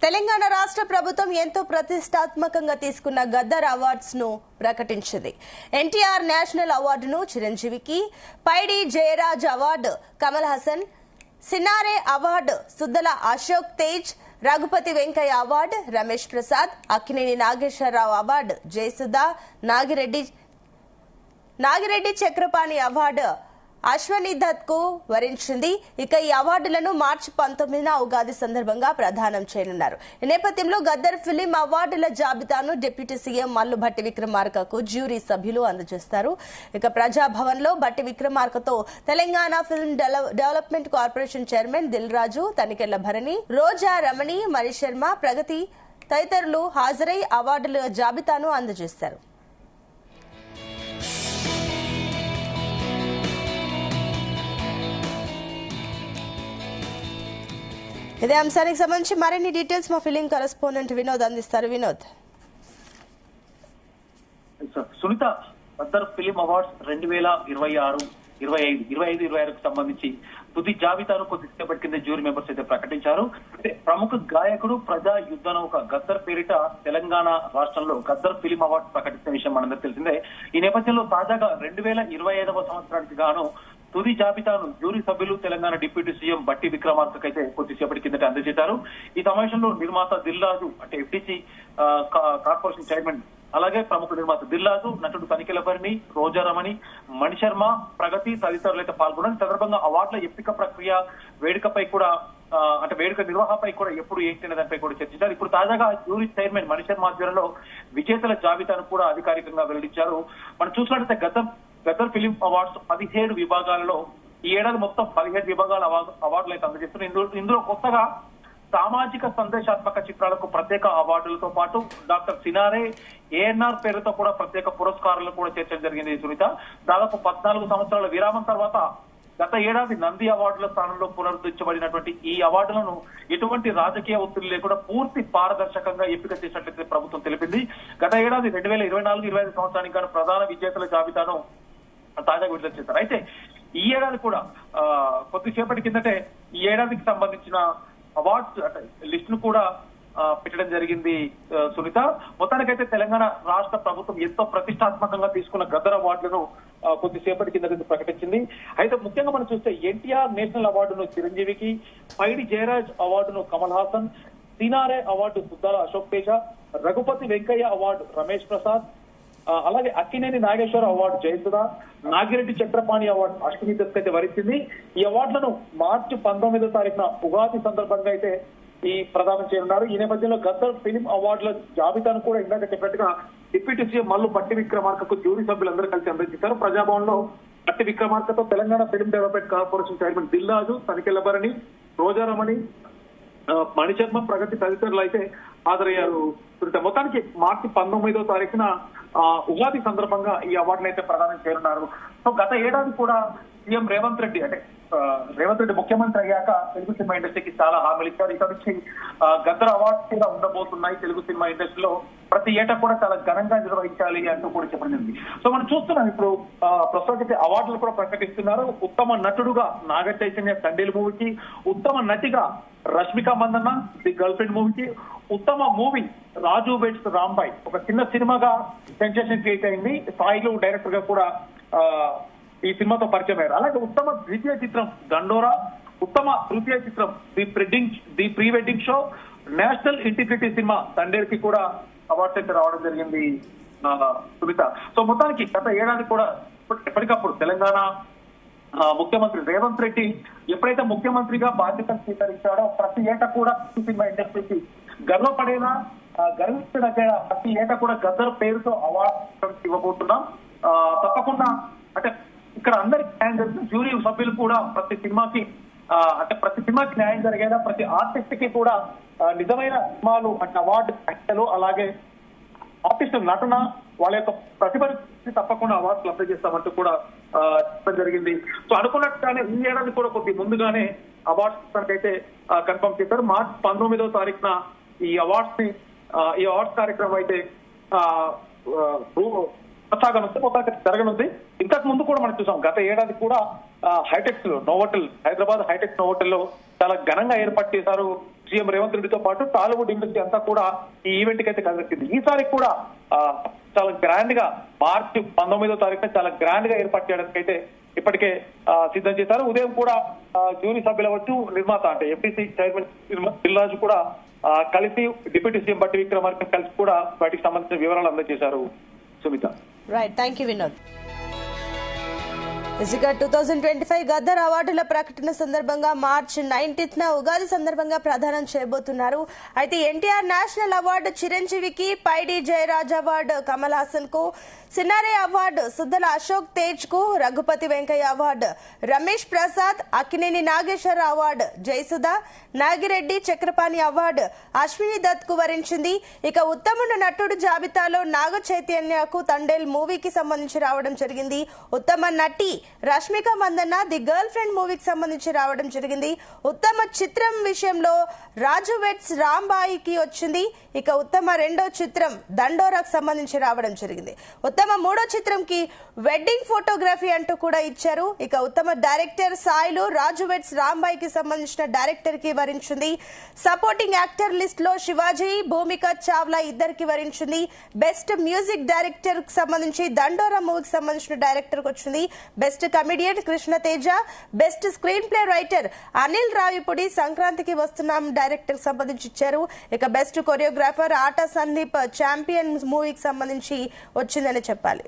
తెలంగాణ రాష్ట్ర ప్రభుత్వం ఎంతో ప్రతిష్టాత్మకంగా తీసుకున్న గద్దర్ అవార్డ్స్ ను ప్రకటించింది. ఎన్టీఆర్ నేషనల్ అవార్డును చిరంజీవికి, Paidi Jayaraj award Kamal Haasan, Cinare award Suddala Ashok Tej, Raghupathi Venkaiah award Ramesh Prasad, Akkineni Nageswara Rao award Jayasudha, Nagireddy Chakrapani award Ashwini Dutt కు వరించింది. ఇక ఈ అవార్డులను మార్చి 19న ఉగాది సందర్భంగా ప్రదానం చేయనున్నారు. ఈ నేపథ్యంలో గద్దర్ ఫిలిం అవార్డుల జాబితాను డిప్యూటీ సీఎం మల్లు భట్టి విక్రమార్కకు జ్యూరీ సభ్యులు అందజేస్తారు. ఇక ప్రజాభవన్ లో భట్టి విక్రమార్కతో Telangana film development corporation chairman Dil Raju, Tanikella Bharani, Roja Ramani, Manisharma, Pragathi తదితరులు హాజరై అవార్డుల జాబితాను అందజేస్తారు. ఇదే అంశానికి సంబంధించి మరిన్ని డీటెయిల్స్ మా ఫిలిం కరెస్పాండెంట్ వినోద్ అందిస్తారు. వినోద్. సునీత, గద్దర్ ఫిలిం అవార్డ్స్ 2026, 25, సంబంధించి తుది జాబితాను కొద్దిసేపటి కింద జ్యూరీ మెంబర్స్ అయితే ప్రకటించారు. అంటే ప్రముఖ గాయకుడు, ప్రజా యుద్ధ నౌక గద్దర్ పేరిట తెలంగాణ రాష్ట్రంలో గద్దర్ ఫిలిం అవార్డ్స్ ప్రకటించిన విషయం మనందరికీ తెలిసిందే. ఈ నేపథ్యంలో తాజాగా 2025వ సంవత్సరానికి గాను తుది జాబితాను జ్యూరీ సభ్యులు తెలంగాణ డిప్యూటీ సీఎం భట్టి విక్రమార్కకు అయితే కొద్దిసేపటి కిందట అందజేశారు. ఈ సమావేశంలో నిర్మాత దిల్ రాజు, అంటే ఎఫ్టీసీ కార్పొరేషన్ చైర్మన్, అలాగే ప్రముఖ నిర్మాత దిల్ రాజు, నటుడు తనికెళ్ల భరణి, రోజా రమణి, మణిశర్మ, ప్రగతి తదితరులు అయితే పాల్గొన్నారు. సందర్భంగా అవార్డుల ఎంపిక ప్రక్రియ, వేడుకపై కూడా అంటే వేడుక నిర్వహణపై కూడా ఎప్పుడు ఏంటి దానిపై కూడా చర్చించారు. ఇప్పుడు తాజాగా జ్యూరీ చైర్మన్ మణిశర్మ ఆధ్వర్యంలో విజేతల జాబితాను కూడా అధికారికంగా వెల్లడించారు. మనం చూసినట్లయితే గద్దర్ ఫిలిం అవార్డ్స్ 17 విభాగాలలో ఈ ఏడాది మొత్తం 17 విభాగాల అవార్డులు అయితే అందజేస్తున్నారు. ఇందులో కొత్తగా సామాజిక సందేశాత్మక చిత్రాలకు ప్రత్యేక అవార్డులతో పాటు డాక్టర్ సినారే ఏఎన్ఆర్ పేరుతో కూడా ప్రత్యేక పురస్కారాలను కూడా చేర్చడం జరిగింది. సునీత, దాదాపు 14 సంవత్సరాల విరామం తర్వాత గత ఏడాది నంది అవార్డుల స్థానంలో పునరుద్ధరించబడినటువంటి ఈ అవార్డులను ఎటువంటి రాజకీయ ఒత్తిడి లేకుండా పూర్తి పారదర్శకంగా ఎంపిక చేసినట్లయితే ప్రభుత్వం తెలిపింది. గత ఏడాది 2024-25 సంవత్సరానికి గాను ప్రధాన విజేతల జాబితాను తాజాగా విడుదల చేశారు. అయితే ఈ ఏడాది కూడా కొద్దిసేపటి కిందటే ఈ ఏడాదికి సంబంధించిన అవార్డ్స్ లిస్ట్ ను కూడా పెట్టడం జరిగింది. సునీత, మొత్తానికైతే తెలంగాణ రాష్ట్ర ప్రభుత్వం ఎంతో ప్రతిష్టాత్మకంగా తీసుకున్న గద్దర్ అవార్డులను కొద్దిసేపటి కింద ప్రకటించింది. అయితే ముఖ్యంగా మనం చూస్తే ఎన్టీఆర్ నేషనల్ అవార్డును చిరంజీవికి, పైడి జయరాజ్ అవార్డును కమల్ హాసన్, సినారే అవార్డు సుద్దాల అశోక్ తేజ, రఘుపతి వెంకయ్య అవార్డు రమేష్ ప్రసాద్, అలాగే అక్కినేని నాగేశ్వర అవార్డు జయసుధ, నాగిరెడ్డి చక్రపాణి అవార్డు అశ్విని దత్ అయితే వరించింది. ఈ అవార్డులను మార్చి 19వ తారీఖున ఉగాది సందర్భంగా అయితే ఈ ప్రదానం చేయనున్నారు. ఈ నేపథ్యంలో గద్దర్ ఫిలిం అవార్డుల జాబితాను కూడా ఇందాక చెప్పినట్టుగా డిప్యూటీ సీఎం మల్లు భట్టి విక్రమార్కకు జ్యూరీ సభ్యులందరూ కలిసి అందజేశారు. ప్రజాభవన్ లో భట్టి విక్రమార్కతో Telangana film development corporation chairman Dil Raju, Tanikella Bharani, Roja Ramani, Manisharma, Pragathi తదితరులు అయితే హాజరయ్యారు. మొత్తానికి మార్చి 19వ తారీఖున ఉగాది సందర్భంగా ఈ అవార్డును అయితే ప్రదానం చేయనున్నారు. సో గత ఏడాది కూడా సీఎం రేవంత్ రెడ్డి ముఖ్యమంత్రి అయ్యాక తెలుగు సినిమా ఇండస్ట్రీకి చాలా హామీలు ఇచ్చారు. ఇక్కడ నుంచి గద్దర్ అవార్డ్స్ కూడా ఉండబోతున్నాయి. తెలుగు సినిమా ఇండస్ట్రీలో ప్రతి ఏటా కూడా చాలా ఘనంగా నిర్వహించాలి అంటూ కూడా చెప్పబడింది. సో మనం చూస్తున్నాం ఇప్పుడు ప్రస్తుతం అవార్డులు కూడా ప్రకటిస్తున్నారు. ఉత్తమ నటుడుగా నాగ చైతన్య తండేల్ మూవీకి, ఉత్తమ నటిగా Rashmika Mandanna the girl friend మూవీకి, ఉత్తమ మూవీ రాజు వెడ్స్ రాంబాయ్ ఒక చిన్న సినిమాగా సెన్సేషన్ క్రియేట్ అయింది. సాయిలు డైరెక్టర్ గా కూడా ఈ సినిమాతో పరిచయం అయ్యారు. అలాగే ఉత్తమ ద్వితీయ చిత్రం దండోరా, ఉత్తమ తృతీయ చిత్రం the pre wedding show, national integrity cinema Thandel కి కూడా అవార్డ్స్ అయితే రావడం జరిగింది. సునీత, సో మొత్తానికి గత ఏడాది కూడా ఎప్పటికప్పుడు తెలంగాణ ముఖ్యమంత్రి రేవంత్ రెడ్డి ఎప్పుడైతే ముఖ్యమంత్రిగా బాధ్యతలు స్వీకరించాడో ప్రతి ఏటా కూడా సినిమా ఇండస్ట్రీకి గర్వపడేలా, గర్వించదగ్గ ప్రతి ఏటా కూడా గద్దర్ పేరుతో అవార్డు ఇవ్వబోతున్నాం. తప్పకుండా అంటే ఇక్కడ అందరికి న్యాయం జరుగుతుంది. జ్యూరీ సభ్యులు కూడా ప్రతి సినిమాకి న్యాయం జరిగేలా ప్రతి ఆర్టిస్ట్ కి కూడా నిజమైన సినిమాలు అంటే అవార్డు కట్టెలు, అలాగే ఆర్టిస్ట్ నటన, వాళ్ళ యొక్క ప్రతిభకి తప్పకుండా అవార్డులు అప్లై చేస్తామంటూ కూడా చెప్పడం జరిగింది. సో అనుకున్నట్టుగానే ఈ ఏడాది కూడా కొద్ది ముందుగానే అవార్డ్స్ అయితే కన్ఫర్మ్ చేశారు. మార్చి 19వ తారీఖున ఈ అవార్డ్స్ కార్యక్రమం అయితే కొనసాగనుంది, మొత్తానికి జరగనుంది. ఇంతకు ముందు కూడా మనం చూసాం, గత ఏడాది కూడా హైటెక్స్ నోవోటెల్, హైదరాబాద్ హైటెక్స్ నోవోటెల్లో చాలా ఘనంగా ఏర్పాటు చేశారు సీఎం రేవంత్ రెడ్డితో పాటు. టాలీవుడ్ ఇండస్ట్రీ అంతా కూడా ఈ ఈవెంట్ కి అయితే కలిసింది. ఈసారి కూడా చాలా గ్రాండ్ గా మార్చి 19వ తారీఖున చాలా గ్రాండ్ గా ఏర్పాటు చేయడానికి అయితే ఇప్పటికే సిద్ధం చేశారు. ఉదయం కూడా జ్యూరీ సభ్యులు అవ్వచ్చు, నిర్మాత అంటే ఎంపీసీ చైర్మన్ దిల్రాజు కూడా కలిసి డిప్యూటీ సీఎం బట్టి విక్రమార్క కలిసి కూడా వాటికి సంబంధించిన వివరాలు అందజేశారు. Sumitha. Right, thank you Vinod. 2025 Gaddar అవార్డుల ప్రకటన సందర్భంగా మార్చి 19న ఉగాది సందర్భంగా ప్రదానం చేయబోతున్నారు. అయితే ఎన్టీఆర్ నేషనల్ అవార్డు చిరంజీవికి, పైడి జయరాజ్ అవార్డు కమల్ హాసన్ కు, సినారే అవార్డు సుద్దల అశోక్ తేజ్ కు, Raghupathi Venkaiah award Ramesh Prasad, Akkineni Nageswara award Jayasudha, Nagireddy Chakrapani award Ashwini Dutt కు వరించింది. ఇక ఉత్తమ నటుడు జాబితాలో నాగ చైతన్యకు తండేల్ మూవీకి సంబంధించి రావడం జరిగింది. ఉత్తమ నటి Rashmika Mandanna the girl friend మూవీకి సంబంధించి రావడం జరిగింది. ఉత్తమ చిత్రం విషయంలో రాజు వెట్స్ రాంబాయికి వచ్చింది. ఇక ఉత్తమ రెండో చిత్రం దండోరాకు సంబంధించి రావడం జరిగింది. ఉత్తమ మూడో చిత్రంకి వెడ్డింగ్ ఫోటోగ్రఫీ అంటూ కూడా ఇచ్చారు. ఇక ఉత్తమ డైరెక్టర్ సాయిలు రాజు వెట్స్ రాంబాయికి సంబంధించిన డైరెక్టర్ కి వరించింది. సపోర్టింగ్ యాక్టర్ లిస్ట్ లో శివాజీ, భూమిక చావ్లా ఇద్దరికి వరించింది. బెస్ట్ మ్యూజిక్ డైరెక్టర్ కి సంబంధించి దండోరా మూవీకి సంబంధించిన డైరెక్టర్ కి వచ్చింది. Best comedian Krishna Teja, best screen play writer Anil Ravipudi సంక్రాంతికి వస్తున్నాం డైరెక్టర్ కి సంబంధించి ఇచ్చారు. ఇక బెస్ట్ కొరియోగ్రాఫర్ ఆట సందీప్ ఛాంపియన్ మూవీకి సంబంధించి వచ్చిందని చెప్పాలి.